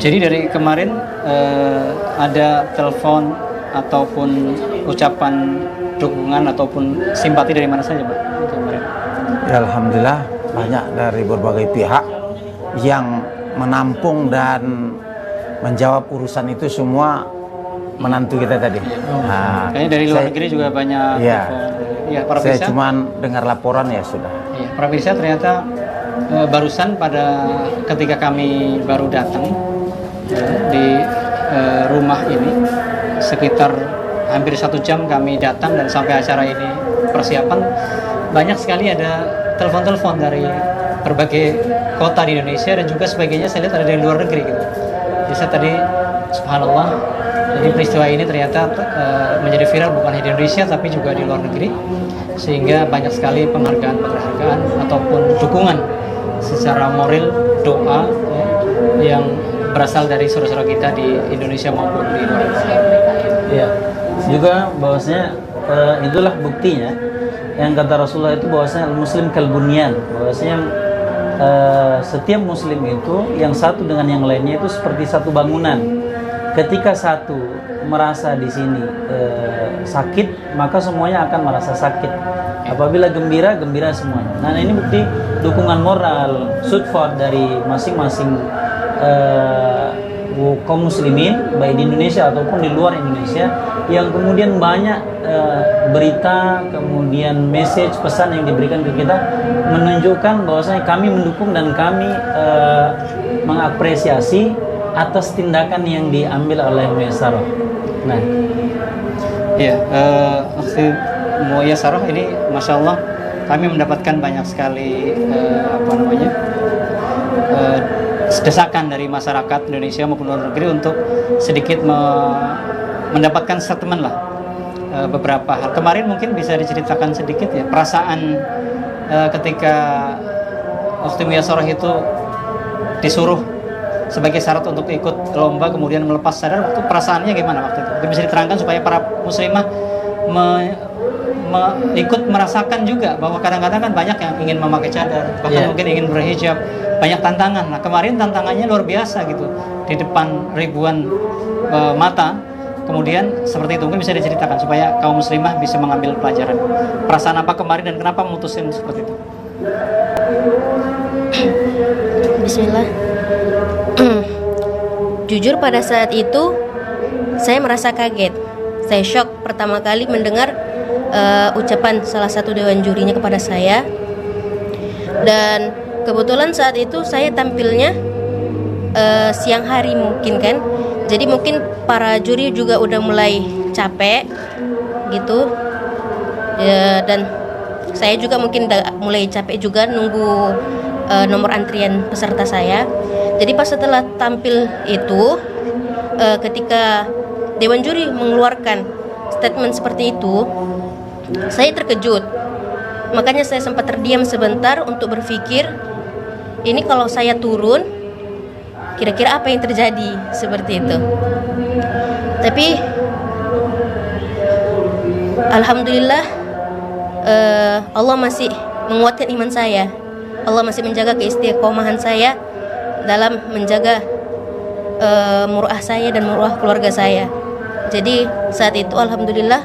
Jadi dari kemarin ada telepon ataupun ucapan dukungan ataupun simpati dari mana saja, Pak? Kemarin. Ya, alhamdulillah banyak dari berbagai pihak yang menampung dan menjawab urusan itu semua menantu kita tadi. Nah, kayaknya dari luar negeri juga banyak. Ya, ya para saya Pirsa, cuma dengar laporan ya sudah. Ya, para Pirsa ternyata barusan pada ketika kami baru datang di rumah ini sekitar hampir 1 jam kami datang dan sampai acara ini persiapan banyak sekali ada telepon-telepon dari berbagai kota di Indonesia dan juga sebagainya. Saya lihat ada dari luar negeri gitu. Jadi saya tadi subhanallah, jadi peristiwa ini ternyata menjadi viral bukan hanya di Indonesia tapi juga di luar negeri, sehingga banyak sekali penghargaan ataupun dukungan secara moral, doa ya, yang berasal dari saudara-saudara kita di Indonesia maupun di luar negeri. Iya, juga bahwasanya itulah buktinya yang kata Rasulullah itu bahwasanya muslim kalbunyan, bahwasanya setiap muslim itu yang satu dengan yang lainnya itu seperti satu bangunan. Ketika satu merasa di sini sakit, maka semuanya akan merasa sakit. Apabila gembira, gembira semuanya. Nah, ini bukti dukungan moral support dari masing-masing kaum muslimin baik di Indonesia ataupun di luar Indonesia, yang kemudian banyak berita, kemudian message, pesan yang diberikan ke kita menunjukkan bahwasanya kami mendukung dan kami mengapresiasi atas tindakan yang diambil oleh Muyassarah. Nah, ya, Muyassarah ini, masya Allah, kami mendapatkan banyak sekali desakan dari masyarakat Indonesia maupun luar negeri untuk sedikit mendapatkan statement lah beberapa hal. Kemarin mungkin bisa diceritakan sedikit ya perasaan ketika waktu Muyassarah itu disuruh sebagai syarat untuk ikut lomba kemudian melepas sadar, itu perasaannya gimana waktu itu? Mungkin bisa diterangkan supaya para muslimah ikut merasakan juga bahwa kadang-kadang kan banyak yang ingin memakai cadar, bahkan mungkin ingin berhijab, banyak tantangan. Nah, kemarin tantangannya luar biasa gitu di depan ribuan mata. Kemudian seperti itu, mungkin bisa diceritakan supaya kaum muslimah bisa mengambil pelajaran. Perasaan apa kemarin dan kenapa memutusin seperti itu? Bismillah. Jujur pada saat itu saya merasa kaget. Saya shock pertama kali mendengar ucapan salah satu dewan jurinya kepada saya. Dan kebetulan saat itu saya tampilnya siang hari mungkin kan. Jadi mungkin para juri juga udah mulai capek gitu ya, dan saya juga mungkin mulai capek juga nunggu nomor antrian peserta saya. Jadi pas setelah tampil itu ketika dewan juri mengeluarkan statement seperti itu, saya terkejut. Makanya saya sempat terdiam sebentar untuk berpikir, ini kalau saya turun kira-kira apa yang terjadi, seperti itu. Tapi alhamdulillah Allah masih menguatkan iman saya. Allah masih menjaga keistiqomahan saya dalam menjaga muruah saya dan muruah keluarga saya. Jadi saat itu alhamdulillah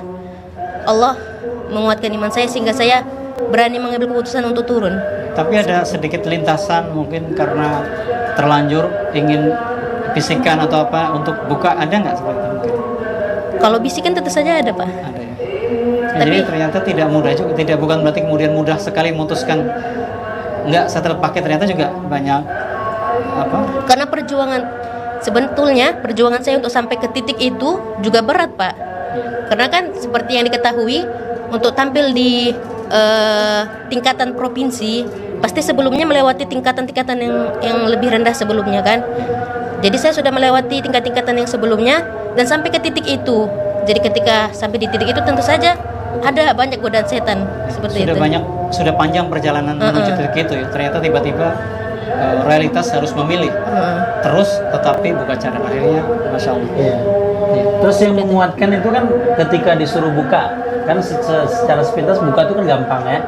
Allah menguatkan iman saya sehingga saya berani mengambil keputusan untuk turun. Tapi ada sedikit lintasan mungkin karena terlanjur ingin bisikan atau apa untuk buka, ada nggak seperti itu mungkin? Kalau bisikan tentu saja ada, Pak. Ada ya. Nah, jadi ternyata tidak mudah juga, bukan berarti kemudian mudah sekali memutuskan nggak setelah pakai, ternyata juga banyak apa? Karena sebetulnya perjuangan saya untuk sampai ke titik itu juga berat, Pak. Karena kan seperti yang diketahui, untuk tampil di tingkatan provinsi pasti sebelumnya melewati tingkatan-tingkatan yang lebih rendah sebelumnya kan. Jadi saya sudah melewati tingkat-tingkatan yang sebelumnya dan sampai ke titik itu. Jadi ketika sampai di titik itu tentu saja ada banyak godaan setan seperti itu. Sudah panjang perjalanan menuju titik itu ya. Ternyata tiba-tiba realitas harus memilih. Terus tetapi buka cadar, akhirnya Masya Allah. Iya. Terus yang menguatkan itu kan ketika disuruh buka, kan secara sepintas buka itu kan gampang ya.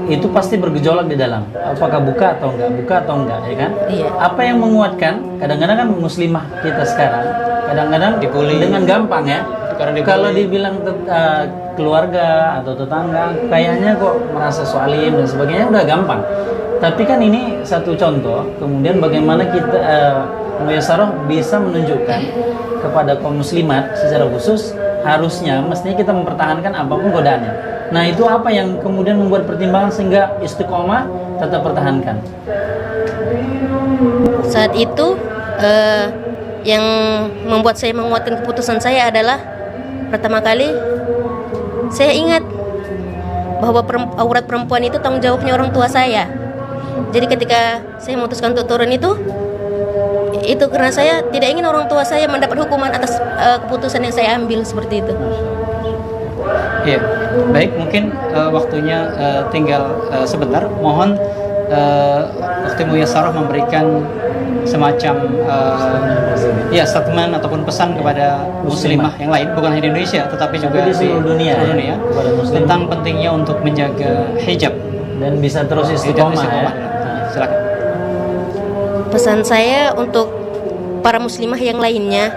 itu pasti bergejolak di dalam. Apakah buka atau enggak, ya kan? Iya. Apa yang menguatkan? Kadang-kadang kan muslimah kita sekarang, kadang-kadang Dibully. dengan gampang ya. Karena dibully. Kalau dibilang keluarga atau tetangga, kayaknya kok merasa soalim dan sebagainya udah gampang. Tapi kan ini satu contoh. Kemudian bagaimana kita Muyasaroh bisa menunjukkan kepada kaum muslimat secara khusus harusnya mestinya kita mempertahankan apapun godaannya. Nah itu apa yang kemudian membuat pertimbangan sehingga istiqomah tetap pertahankan? Saat itu yang membuat saya menguatkan keputusan saya adalah pertama kali saya ingat bahwa aurat perempuan itu tanggung jawabnya orang tua saya. Jadi ketika saya memutuskan untuk turun itu karena saya tidak ingin orang tua saya mendapat hukuman atas keputusan yang saya ambil seperti itu. Iya, baik, mungkin waktunya tinggal sebentar. Mohon Ukhti Muyassarah memberikan semacam statement ataupun pesan kepada muslimah yang lain, bukan hanya di Indonesia tetapi juga di seluruh dunia, kepada tentang pentingnya untuk menjaga hijab dan bisa terus istiqomah. Ya. Silakan. Pesan saya untuk para muslimah yang lainnya,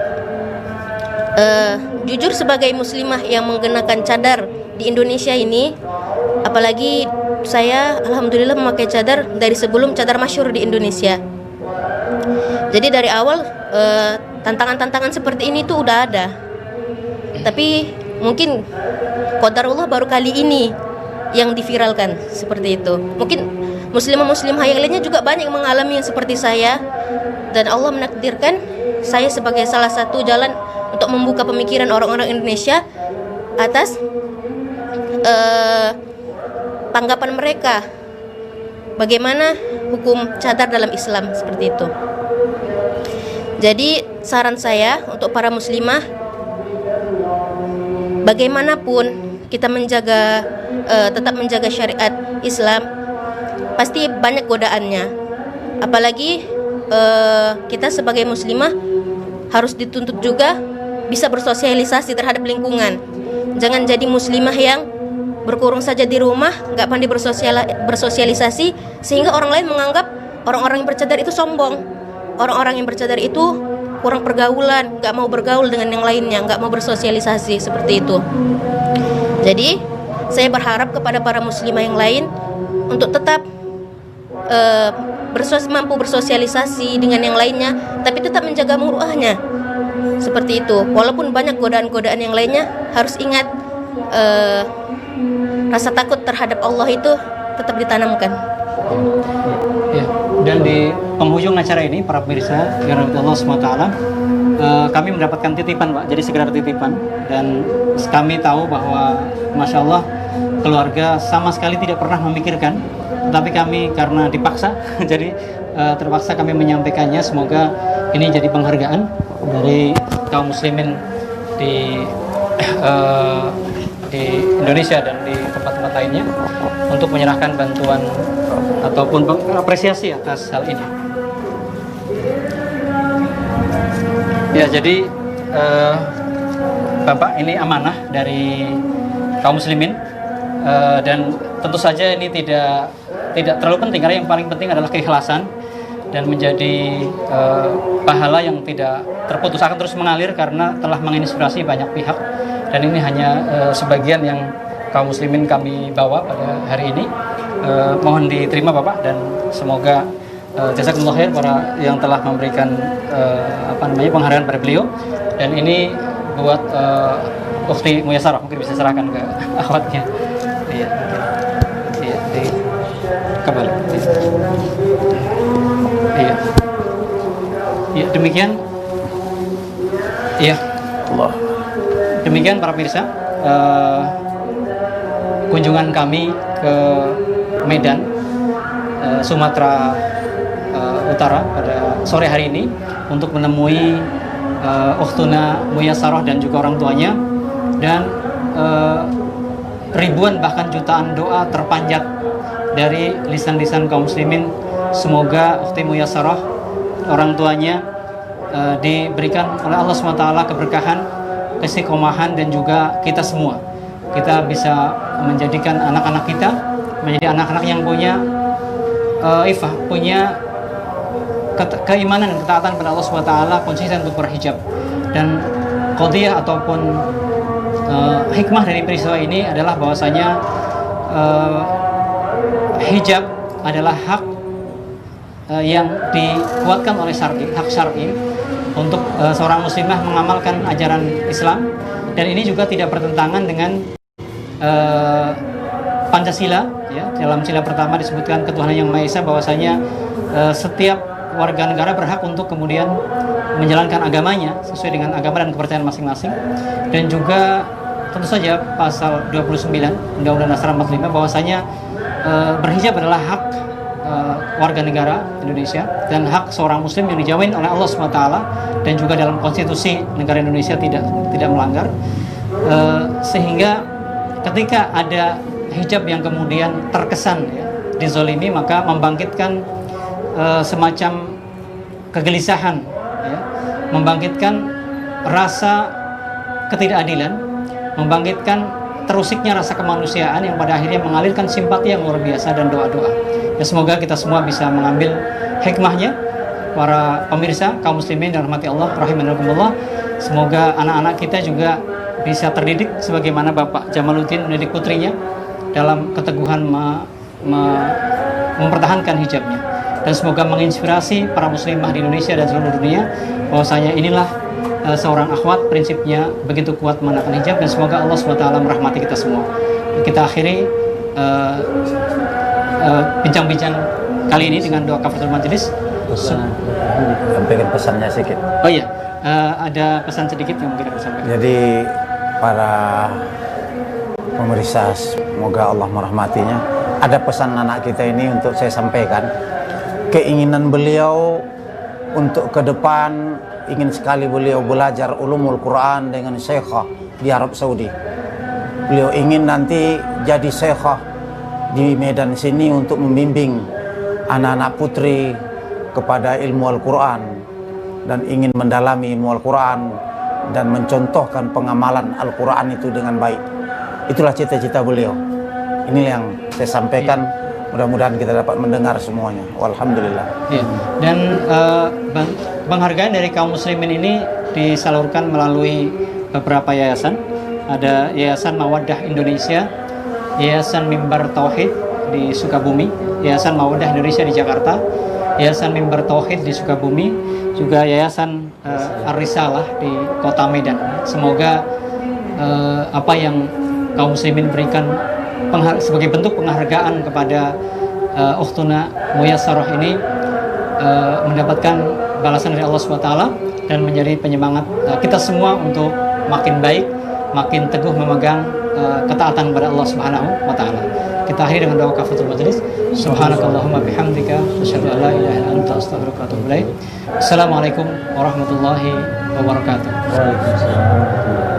jujur sebagai muslimah yang mengenakan cadar di Indonesia ini, apalagi saya alhamdulillah memakai cadar dari sebelum cadar masyhur di Indonesia. Jadi dari awal tantangan-tantangan seperti ini tuh udah ada. Tapi mungkin qadarullah baru kali ini yang diviralkan seperti itu. Mungkin muslimah-muslimah yang lainnya juga banyak yang mengalami yang seperti saya, dan Allah menakdirkan saya sebagai salah satu jalan untuk membuka pemikiran orang-orang Indonesia atas tanggapan mereka bagaimana hukum cadar dalam Islam seperti itu. Jadi saran saya untuk para muslimah, bagaimanapun kita tetap menjaga syariat Islam, pasti banyak godaannya. Apalagi kita sebagai muslimah harus dituntut juga bisa bersosialisasi terhadap lingkungan. Jangan jadi muslimah yang berkurung saja di rumah, nggak pandai bersosialisasi, sehingga orang lain menganggap orang-orang yang bercadar itu sombong. Orang-orang yang bercadar itu kurang pergaulan, nggak mau bergaul dengan yang lainnya, nggak mau bersosialisasi seperti itu. Jadi saya berharap kepada para muslimah yang lain untuk tetap mampu bersosialisasi dengan yang lainnya, tapi tetap menjaga muruahnya seperti itu. Walaupun banyak godaan-godaan yang lainnya, harus ingat rasa takut terhadap Allah itu tetap ditanamkan. Ya, dan di penghujung acara ini, para pemirsa yang dirahmati Allah SWT, kami mendapatkan titipan, Pak. Jadi sekedar titipan, dan kami tahu bahwa Masya Allah keluarga sama sekali tidak pernah memikirkan, tetapi kami karena dipaksa jadi terpaksa kami menyampaikannya. Semoga ini jadi penghargaan dari kaum muslimin di Indonesia dan di tempat-tempat lainnya untuk menyerahkan bantuan ataupun apresiasi atas hal ini. Ya, jadi Bapak, ini amanah dari kaum muslimin, dan tentu saja ini tidak terlalu penting, karena yang paling penting adalah keikhlasan dan menjadi pahala yang tidak terputus, akan terus mengalir karena telah menginspirasi banyak pihak. Dan ini hanya sebagian yang kaum muslimin kami bawa pada hari ini. Mohon diterima Bapak, dan semoga jazakumullah khair para yang telah memberikan penghargaan pada beliau. Dan ini buat Ukhti Muyassarah, mungkin bisa serahkan ke akhwatnya. Iya, di kembali. Iya. Iya, demikian. Iya. Allah. Demikian para pemirsa, kunjungan kami ke Medan, Sumatera Utara pada sore hari ini untuk menemui Ukhtuna Muyassarah dan juga orang tuanya, dan ribuan bahkan jutaan doa terpanjat dari lisan-lisan kaum muslimin. Semoga Ukhti Muyassarah, orang tuanya, diberikan oleh Allah SWT keberkahan, istiqomahan, dan juga kita semua, kita bisa menjadikan anak-anak kita menjadi anak-anak yang punya ifah, punya keimanan dan ketaatan pada Allah SWT, konsisten untuk berhijab. Dan qadiyah ataupun hikmah dari peristiwa ini adalah bahwasanya hijab adalah hak yang dikuatkan oleh hak syar'i untuk seorang muslimah mengamalkan ajaran Islam, dan ini juga tidak bertentangan dengan Pancasila. Ya, dalam sila pertama disebutkan ketuhanan yang Maha Esa, bahwasanya setiap warga negara berhak untuk kemudian menjalankan agamanya sesuai dengan agama dan kepercayaan masing-masing. Dan juga tentu saja pasal 29 Undang-Undang Dasar 45 bahwasanya berhijab adalah hak warga negara Indonesia dan hak seorang muslim yang dijamin oleh Allah SWT, dan juga dalam konstitusi negara Indonesia tidak melanggar. Sehingga ketika ada hijab yang kemudian terkesan dizolimi, maka membangkitkan semacam kegelisahan, membangkitkan rasa ketidakadilan, membangkitkan terusiknya rasa kemanusiaan yang pada akhirnya mengalirkan simpati yang luar biasa dan doa-doa. Ya, semoga kita semua bisa mengambil hikmahnya. Para pemirsa kaum muslimin dan rahmati Allah rahimakumullah, semoga anak-anak kita juga bisa terdidik sebagaimana Bapak Jamaluddin mendidik putrinya dalam keteguhan mempertahankan hijabnya, dan semoga menginspirasi para muslimah di Indonesia dan seluruh dunia bahwasanya inilah seorang akhwat prinsipnya begitu kuat mengenakan hijab, dan semoga Allah SWT merahmati kita semua. Kita akhiri bincang-bincang kali ini dengan doa kafaratul majelis. Sampaikan pesannya sedikit. Oh iya, ada pesan sedikit yang mungkin aku sampaikan. Jadi para pemirsa, semoga Allah merahmatinya. Ada pesan anak kita ini untuk saya sampaikan. Keinginan beliau untuk ke depan, ingin sekali beliau belajar ulumul Quran dengan syekhah di Arab Saudi. Beliau ingin nanti jadi syekhah di Medan sini untuk membimbing anak-anak putri kepada ilmu Al-Quran, dan ingin mendalami ilmu Al-Quran dan mencontohkan pengamalan Al-Quran itu dengan baik. Itulah cita-cita beliau. Ini yang saya sampaikan. Mudah-mudahan kita dapat mendengar semuanya. Alhamdulillah. Ya. Dan penghargaan dari kaum muslimin ini disalurkan melalui beberapa yayasan. Ada Yayasan Mawaddah Indonesia, Yayasan Mimbar Tauhid di Sukabumi, Yayasan Mawaddah Indonesia di Jakarta, Yayasan Mimbar Tauhid di Sukabumi, juga Yayasan Ar-Risalah di Kota Medan. Semoga apa yang kaum muslimin berikan sebagai bentuk penghargaan kepada ukhtuna Muyassarah ini mendapatkan balasan dari Allah SWT dan menjadi penyemangat kita semua untuk makin baik, makin teguh memegang ketaatan kepada Allah Subhanahu wa taala. Kita akhiri dengan doa kafaratul majelis. Subhanakallahumma bihamdika asyhadu an la ilaha illa anta astaghfiruka wa atubu ilaik. Assalamualaikum warahmatullahi wabarakatuh. Waalaikumsalam.